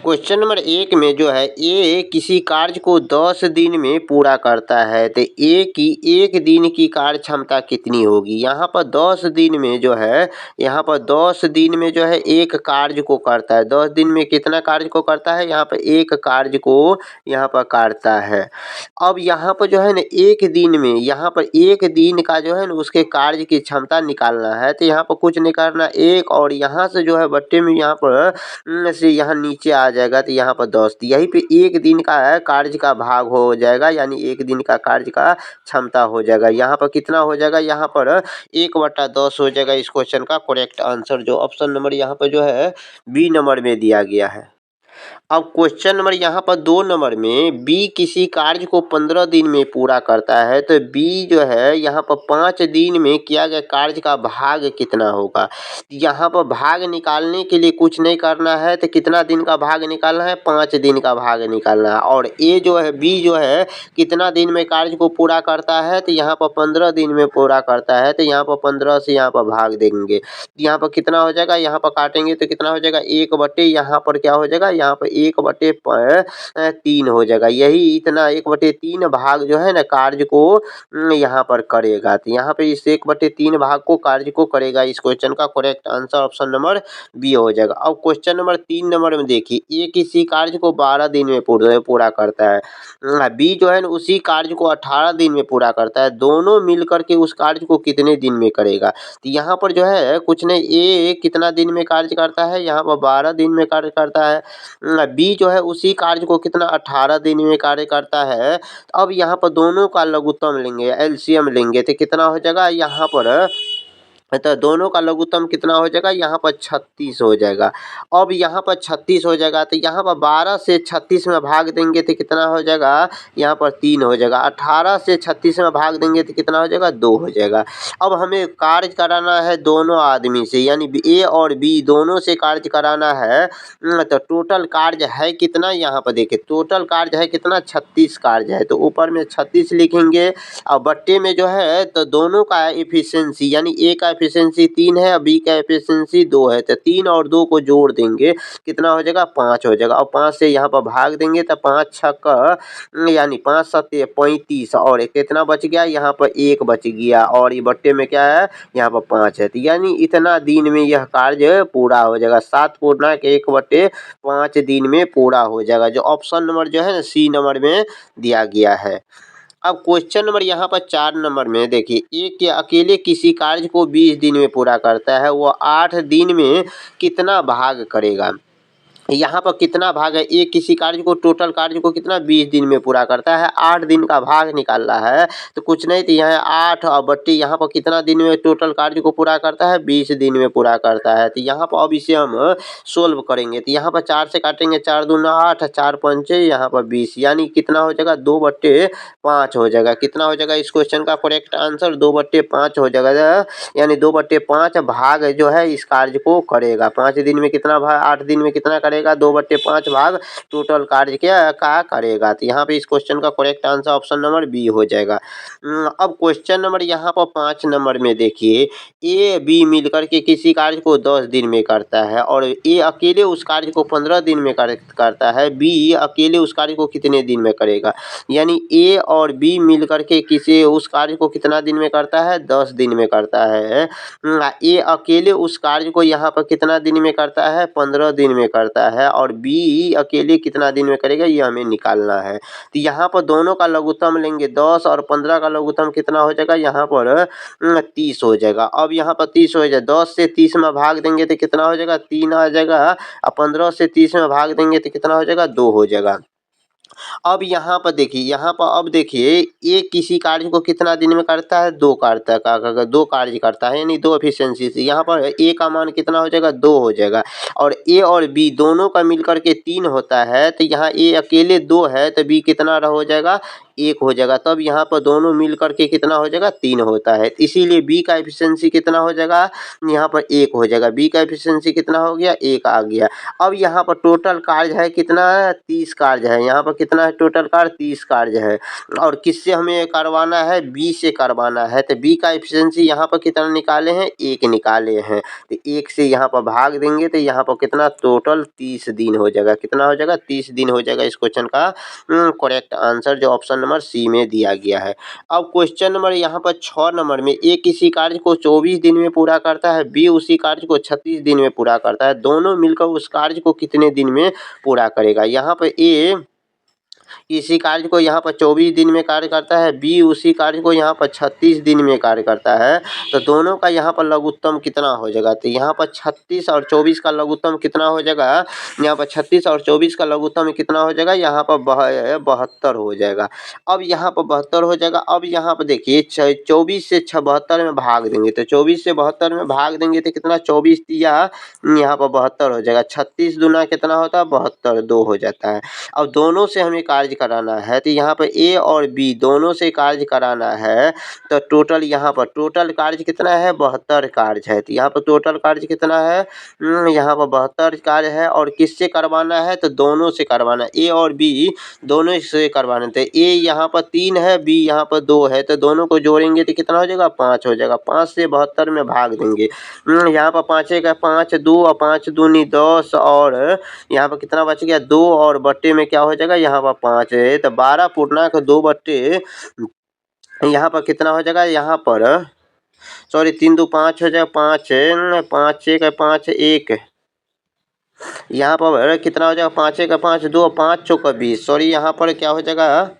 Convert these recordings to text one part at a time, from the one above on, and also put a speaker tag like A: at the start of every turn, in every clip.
A: Question number 1 में जो है ए किसी कार्य को 10 दिन में पूरा करता है तो ए की 1 दिन की कार्य क्षमता कितनी होगी। यहाँ पर 10 दिन में जो है यहाँ पर 10 दिन में जो है एक कार्य को करता है। 10 दिन में कितना कार्य को करता है, यहाँ पर एक कार्य को यहाँ पर करता है। अब यहाँ पर जो है ना एक दिन में यहाँ पर एक दिन का जो है ना उसके कार्य की क्षमता निकालना है। तो यहाँ पर कुछ नहीं करना, एक और यहाँ से जो है बट्टे में यहाँ पर से यहाँ नीचे आ जाएगा तो यहाँ पर 10, यहीं पे एक दिन का कार्य का भाग हो जाएगा, यानी एक दिन का कार्य का क्षमता हो जाएगा। यहाँ पर कितना हो जाएगा, यहाँ पर 1/10 हो जाएगा। इस क्वेश्चन का करेक्ट आंसर जो ऑप्शन नंबर यहाँ पर जो है बी नंबर में दिया गया है। अब क्वेश्चन नंबर यहाँ पर 2 नंबर में बी किसी कार्य को 15 दिन में पूरा करता है तो बी जो है यहाँ पर 5 दिन में किया गया कार्य का भाग कितना होगा। यहाँ पर भाग निकालने के लिए कुछ नहीं करना है, तो कितना दिन का भाग निकालना है, 5 दिन का भाग निकालना है। और ए जो है बी जो है कितना दिन में कार्य को पूरा करता है, तो यहाँ पर 15 दिन में पूरा करता है। तो यहाँ पर 15 से यहाँ पर भाग देंगे, यहाँ पर कितना हो जाएगा, यहाँ पर काटेंगे तो कितना हो जाएगा 1/, यहाँ पर क्या हो जाएगा, यहाँ पर 1/3 हो जाएगा। यही इतना 1/3 भाग जो है ना कार्य को यहाँ पर करेगा। तो यहाँ पे इस 1/3 भाग को कार्य को करेगा। इस क्वेश्चन का correct answer option number B हो जाएगा। अब क्वेश्चन नंबर 3 नंबर में देखिए, ए किसी कार्य को 12 दिन में पूरा करता है, बी जो है ना उसी कार्य को 18 दिन में पूरा करता है। दोनों मिल करके उस कार्य को कितने दिन में करेगा। तो यहाँ पर जो है कुछ नहीं, ए कितना दिन में कार्य करता है, यहाँ पर 12 दिन में कार्य करता है। बी जो है उसी कार्य को कितना 18 दिन में कार्य करता है। अब यहाँ पर दोनों का लघुत्तम लेंगे, एलसीएम लेंगे तो कितना हो जाएगा, यहाँ पर तो दोनों का लघुत्तम कितना हो जाएगा, यहाँ पर 36 हो जाएगा। अब यहाँ पर 36 हो जाएगा तो यहाँ पर 12 से 36 में भाग देंगे तो कितना हो जाएगा, यहाँ पर 3 हो जाएगा। 18 से 36 में भाग देंगे तो कितना हो जाएगा, 2 हो जाएगा। अब हमें कार्य कराना है दोनों आदमी से, यानी ए और बी दोनों से कार्य कराना है। तो टोटल कार्य है कितना, यहाँ पर देखिए टोटल कार्य है कितना, 36 कार्य है। तो ऊपर में 36 लिखेंगे और बट्टे में जो है तो दोनों का एफिशिएंसी, यानी ए का एफिशिएंसी 3 है और बी का एफिशिएंसी 2 है। तो 3 और 2 को जोड़ देंगे कितना हो जाएगा, 5 हो जाएगा। और 5 से यहाँ पर भाग देंगे तो 5 छक यानी 5 सत्ते 35 और कितना बच गया, यहाँ पर 1 बच गया और ये बट्टे में क्या है, यहाँ पर 5 है। तो यानी इतना दिन में यह कार्य पूरा हो जाएगा। 7 पूर्णांक 1/5 दिन में पूरा हो जाएगा, जो ऑप्शन नंबर जो है ना सी नंबर में दिया गया है। अब क्वेश्चन नंबर यहाँ पर 4 नंबर में देखिए, एक के अकेले किसी कार्य को 20 दिन में पूरा करता है, वो 8 दिन में कितना भाग करेगा। यहाँ पर कितना भाग है, एक किसी कार्य को टोटल कार्य को कितना 20 दिन में पूरा करता है, 8 दिन का भाग निकालना है। तो कुछ नहीं, तो यहाँ 8 और बट्टी यहाँ पर कितना दिन में टोटल कार्य को पूरा करता है, 20 दिन में पूरा करता है। तो यहाँ पर अब इसे हम सोल्व करेंगे तो यहाँ पर 4 से काटेंगे, 4 दूना 8, 4 पंचे यहाँ पर 20, यानी कितना हो जाएगा 2/5 हो जाएगा। कितना हो जाएगा, इस क्वेश्चन का करेक्ट आंसर 2/5 हो जाएगा, यानी 2/5 भाग जो है इस कार्य को करेगा। 5 दिन में कितना भाग, 8 दिन में कितना करेगा, 2/5 भाग टोटल कार्य का करेगा। तो यहाँ पे इस क्वेश्चन का correct answer option number B हो जाएगा। अब क्वेश्चन नंबर यहाँ पर 5 नंबर में देखिए, ए बी मिलकर के किसी कार्य को 10 दिन में करता है और ए अकेले उस कार्य को 15 दिन में करता है, बी अकेले उस कार्य को कितने दिन में करेगा। यानी ए और बी मिलकर के किसी उस कार्य को कितना दिन में करता है, 10 दिन में करता है। ए अकेले उस कार्य को यहाँ पर कितना दिन में करता है, 15 दिन में करता है और बी अकेले कितना दिन में करेगा, ये हमें निकालना है। तो यहाँ पर दोनों का लघुत्तम लेंगे, 10 और 15 का लघुत्तम कितना हो जाएगा, यहाँ पर 30 हो जाएगा। अब यहाँ पर 30 हो जाए, 10 से 30 में भाग देंगे तो कितना हो जाएगा, 3 आ जाएगा और 15 से 30 में भाग देंगे तो कितना हो जाएगा, 2 हो जाएगा। अब यहाँ पर देखिए, यहाँ पर अब देखिए ए किसी कार्य को कितना दिन में करता है, 2 कार्य का 2 कार्य करता है, यानी 2 एफिशिएंसी से। यहाँ पर ए का मान कितना हो जाएगा, 2 हो जाएगा और ए और बी दोनों का मिलकर के 3 होता है। तो यहाँ ए अकेले 2 है तो बी कितना हो जाएगा, 1 हो जाएगा। तब यहाँ पर दोनों मिल करके कितना हो जाएगा, 3 होता है। इसीलिए बी का एफिशिएंसी कितना हो जाएगा, यहाँ पर 1 हो जाएगा। बी का एफिशिएंसी कितना हो गया, 1 आ गया। अब यहाँ पर टोटल कार्य है कितना, 30 कार्य है। यहाँ पर कितना है टोटल कार्य 30 कार्य है। और किससे हमें करवाना है, बी से करवाना है। तो बी का एफिशिएंसी यहाँ पर कितना निकाले हैं, 1 निकाले हैं। तो 1 से यहाँ पर भाग देंगे तो यहाँ पर कितना टोटल 30 दिन हो जाएगा। कितना हो जाएगा, 30 दिन हो जाएगा। इस क्वेश्चन का करेक्ट आंसर जो ऑप्शन नंबर सी में दिया गया है। अब क्वेश्चन नंबर यहाँ पर 6 नंबर में, ए किसी कार्य को 24 दिन में पूरा करता है, बी उसी कार्य को 36 दिन में पूरा करता है, दोनों मिलकर उस कार्य को कितने दिन में पूरा करेगा। यहाँ पर ए इसी कार्य को यहाँ पर 24 दिन में कार्य करता है, बी उसी कार्य को यहाँ पर 36 दिन में कार्य करता है। तो दोनों का यहाँ पर लघुत्तम कितना हो जाएगा, तो यहाँ पर 36 और 24 का लघुत्तम कितना हो जाएगा, यहाँ पर 36 और 24 का लघुत्तम कितना हो जाएगा, यहाँ पर 72 हो जाएगा। अब यहाँ पर 72 हो जाएगा। अब यहाँ पर देखिए 24 से 72 में भाग देंगे, तो 24 से 72 में भाग देंगे तो कितना, 24 या यहाँ पर 72 हो जाएगा। 36 दूना कितना होता है, 72, 2 हो जाता है। अब दोनों से हमें कार्य कराना है, तो यहाँ पर ए और बी दोनों से कार्य कराना है। तो टोटल यहाँ पर टोटल कार्य कितना है, 72 कार्य है। तो यहाँ पर टोटल कार्य कितना है, यहाँ पर 72 कार्य है। और किससे करवाना है, तो दोनों से करवाना है, ए और बी दोनों से करवाना है। तो ए यहाँ पर 3 है, बी यहाँ पर 2 है, तो दोनों को जोड़ेंगे तो कितना हो जाएगा, 5 हो जाएगा। 5 से 72 में भाग देंगे, यहाँ पर 5 का 5, 2 और 5 दूनी 10, और यहाँ पर कितना बच गया, 2 और बट्टे में क्या हो जाएगा, यहाँ पर 5 है। तो 12 पूर्णांक 2 बट्टे यहाँ पर कितना हो जाएगा, यहाँ पर सॉरी 3 2 5 हो जाएगा, 5 5 1 5 1, यहाँ पर कितना हो जाएगा, 5 1 5 2 5 चौका 20, सॉरी यहाँ पर क्या हो जाएगा,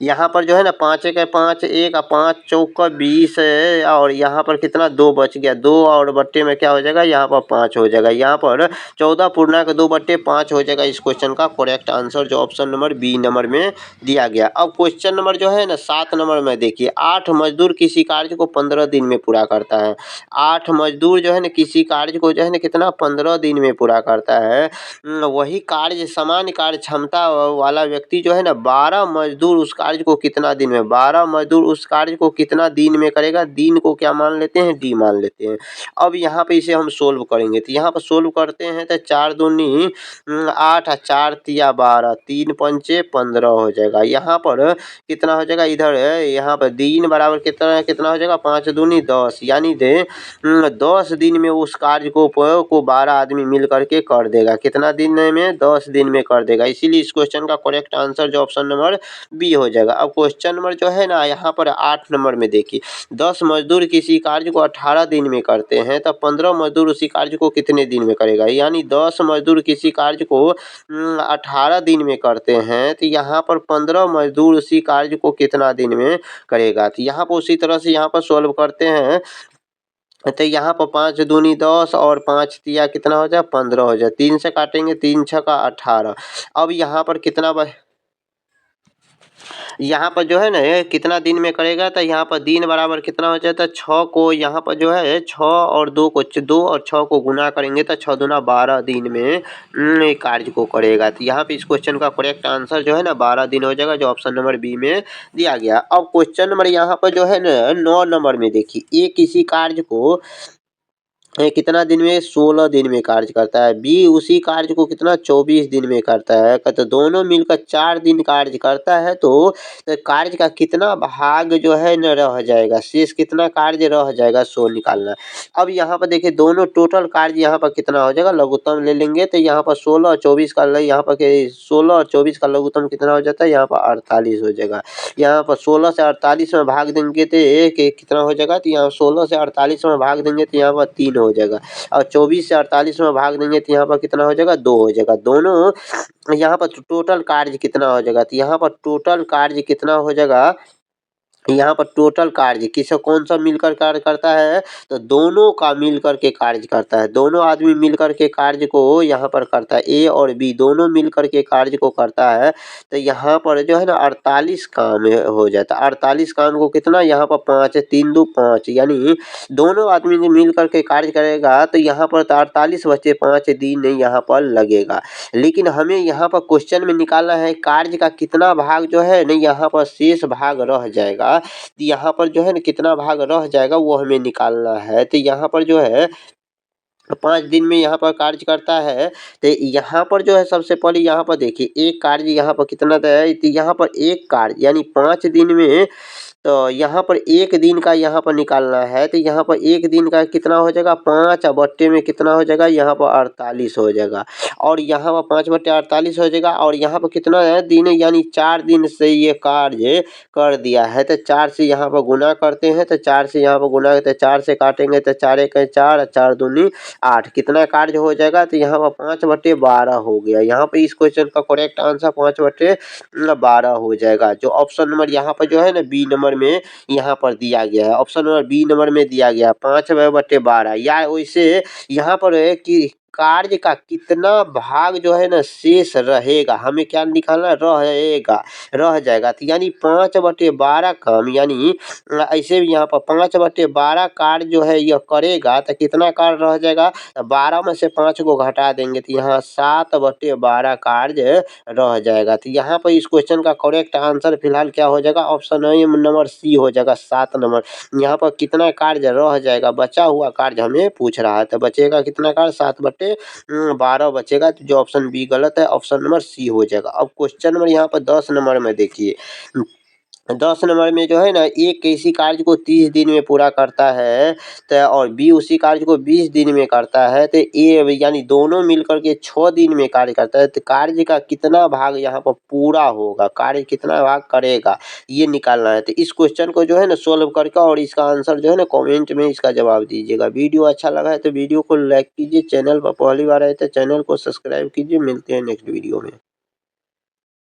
A: यहाँ पर जो है ना 5 1 5 1 और 5 चौका 20 है। और यहाँ पर कितना 2 बच गया, 2 और बट्टे में क्या हो जाएगा, यहाँ पर 5 हो जाएगा। यहाँ पर 14 पूर्णांक 2 बट्टे 5 हो जाएगा। इस क्वेश्चन का करेक्ट आंसर जो ऑप्शन नंबर बी नंबर में दिया गया। अब क्वेश्चन नंबर जो है ना 7 नंबर में देखिए, 8 मजदूर किसी कार्य को 15 दिन में पूरा करता है। 8 मजदूर जो है ना किसी कार्य को जो है ना कितना 15 दिन में पूरा करता है। वही कार्य समान कार्य क्षमता वाला व्यक्ति जो है ना 12 मजदूर उस कार्य को कितना दिन में, 12 मजदूर उस कार्य को कितना दिन में करेगा। दिन को क्या मान लेते हैं, डी मान लेते हैं। अब यहाँ पे इसे हम सोल्व करेंगे, तो यहाँ पर सोल्व करते हैं तो 4 दूनी 8 और 4 तिया 12, 3 पंचे 15 हो जाएगा। यहाँ पर कितना हो जाएगा, इधर यहाँ पर दिन बराबर कितना कितना हो जाएगा, 5 दूनी 10, यानी 10 दिन में उस कार्य को 12 आदमी मिल करके कर देगा। कितना दिन में, 10 दिन में कर देगा। इसीलिए इस क्वेश्चन का करेक्ट आंसर जो ऑप्शन नंबर बी हो जाएगा। अब क्वेश्चन नंबर जो है ना यहाँ पर 8 नंबर में देखिए, 10 मजदूर किसी कार्य को 18 दिन में करते हैं, तो 15 मजदूर उसी कार्य को कितने दिन में करेगा। यानी 10 मजदूर किसी कार्य को 18 दिन में करते हैं, तो यहाँ पर 15 मजदूर उसी कार्य को कितना दिन में करेगा। तो यहाँ पर उसी तरह से यहाँ पर सोल्व करते हैं, तो यहाँ पर 5 दूनी 10 और 5 तिया कितना हो जाए, 15 हो जाए। 3 से काटेंगे, 3 छक्का 18। अब यहाँ पर कितना यहाँ पर जो है ना ये कितना दिन में करेगा, तो यहाँ पर दिन बराबर कितना हो जाता है, 6 को यहाँ पर जो है 6 और 2 को 2 और 6 को गुना करेंगे तो 6 दूना 12 दिन में कार्य को करेगा। तो यहाँ पे इस क्वेश्चन का करेक्ट आंसर जो है ना 12 दिन हो जाएगा, जो ऑप्शन नंबर बी में दिया गया। अब क्वेश्चन नंबर यहाँ पर जो है ना 9 नंबर में देखिए, ए किसी कार्य को कितना दिन में, 16 दिन में कार्य करता है, बी उसी कार्य को कितना 24 दिन में करता है। तो दोनों मिलकर 4 दिन कार्य करता है, तो कार्य का कितना भाग जो है न रह जाएगा, शेष कितना कार्य रह जाएगा, सो निकालना। अब यहाँ पर देखिए दोनों टोटल कार्य यहाँ पर कितना हो जाएगा, लघुत्तम ले लेंगे तो यहाँ पर 16 और 24 का यहाँ पर 16 और 24 का लघुत्तम कितना हो जाता है, यहाँ पर 48 हो जाएगा। यहाँ पर 16 से 48 में भाग देंगे तो कितना हो जाएगा, तो यहाँ 16 से 48 में भाग देंगे तो यहाँ पर 3 हो जाएगा। और 24 से 48 में भाग देंगे तो यहाँ पर कितना हो जाएगा, 2 हो जाएगा। दोनों यहाँ पर टोटल कार्य कितना हो जाएगा, तो यहाँ पर टोटल कार्य कितना हो जाएगा, यहाँ पर टोटल कार्य किसे कौन सा मिलकर कार्य करता है, तो दोनों का मिलकर के कार्य करता है। दोनों आदमी मिलकर के कार्य को यहाँ पर करता है, ए और बी दोनों मिलकर के कार्य को करता है। तो यहाँ पर जो है ना 48 काम हो जाता है। 48 काम को कितना, यहाँ पर 5 3 2 5, यानी दोनों आदमी ने मिल करके कार्य करेगा तो यहाँ पर 48 बचे 5 दिन यहाँ पर लगेगा। लेकिन हमें यहाँ पर क्वेश्चन में निकालना है कार्य का कितना भाग जो है नहीं यहाँ पर शेष भाग रह जाएगा। यहाँ पर जो है ना कितना भाग रह जाएगा वो हमें निकालना है। तो यहाँ पर जो है 5 दिन में यहाँ पर कार्य करता है, तो यहाँ पर जो है सबसे पहले यहाँ पर देखिए एक कार्य यहाँ पर कितना है, तो यहाँ पर एक कार्य यानी 5 दिन में तो यहाँ पर 1 दिन का यहाँ पर निकालना है, तो यहाँ पर 1 दिन का कितना हो जाएगा 5 बट्टे में कितना हो जाएगा यहाँ पर 48 हो जाएगा और यहाँ पर 5 बट्टे 48 हो जाएगा और यहाँ पर कितना है दिन यानी 4 दिन से ये कार्य कर दिया है, तो 4 से यहाँ पर गुना करते हैं, तो 4 से यहाँ पर गुना करते 4 से काटेंगे तो 4 एक 4 4 दूनी 8 कितना कार्य हो जाएगा, तो यहाँ पर 5 बट्टे 12 हो गया। यहाँ पे इस क्वेश्चन का करेक्ट आंसर 5 बट्टे 12 हो जाएगा। जो ऑप्शन नंबर यहाँ पर जो है ना बी नंबर में यहाँ पर दिया गया है, ऑप्शन नंबर बी नंबर में दिया गया है 5/12 या वैसे यहाँ पर है कि कार्य का कितना भाग जो है ना शेष रहेगा, हमें क्या निकालना रहेगा, रह जाएगा, तो यानी 5/12 काम यानी ऐसे भी यहाँ पर 5/12 कार्य जो है यह करेगा तो कितना कार्य रह जाएगा, 12 में से 5 को घटा देंगे तो यहाँ 7/12 कार्य रह जाएगा। तो यहाँ पर इस क्वेश्चन का करेक्ट आंसर फिलहाल क्या हो जाएगा, ऑप्शन नंबर सी हो जाएगा 7 नंबर। यहाँ पर कितना कार्य रह जाएगा, बचा हुआ कार्य हमें पूछ रहा है, तो बचेगा कितना कार्य 7/12 बचेगा, तो जो ऑप्शन बी गलत है, ऑप्शन नंबर सी हो जाएगा। अब क्वेश्चन नंबर यहाँ पर 10 नंबर में देखिए 10 नंबर में जो है ना ए किसी कार्य को 30 दिन में पूरा करता है, तो और बी उसी कार्य को 20 दिन में करता है, तो ए यानी दोनों मिलकर के 6 दिन में कार्य करता है, तो कार्य का कितना भाग यहाँ पर पूरा होगा, कार्य कितना भाग करेगा ये निकालना है। तो इस क्वेश्चन को जो है ना सोल्व करके और इसका आंसर जो है ना कमेंट में इसका जवाब दीजिएगा। वीडियो अच्छा लगा है तो वीडियो को लाइक कीजिए, चैनल पर पहली बार आए तो चैनल को सब्सक्राइब कीजिए। मिलते हैं नेक्स्ट वीडियो में।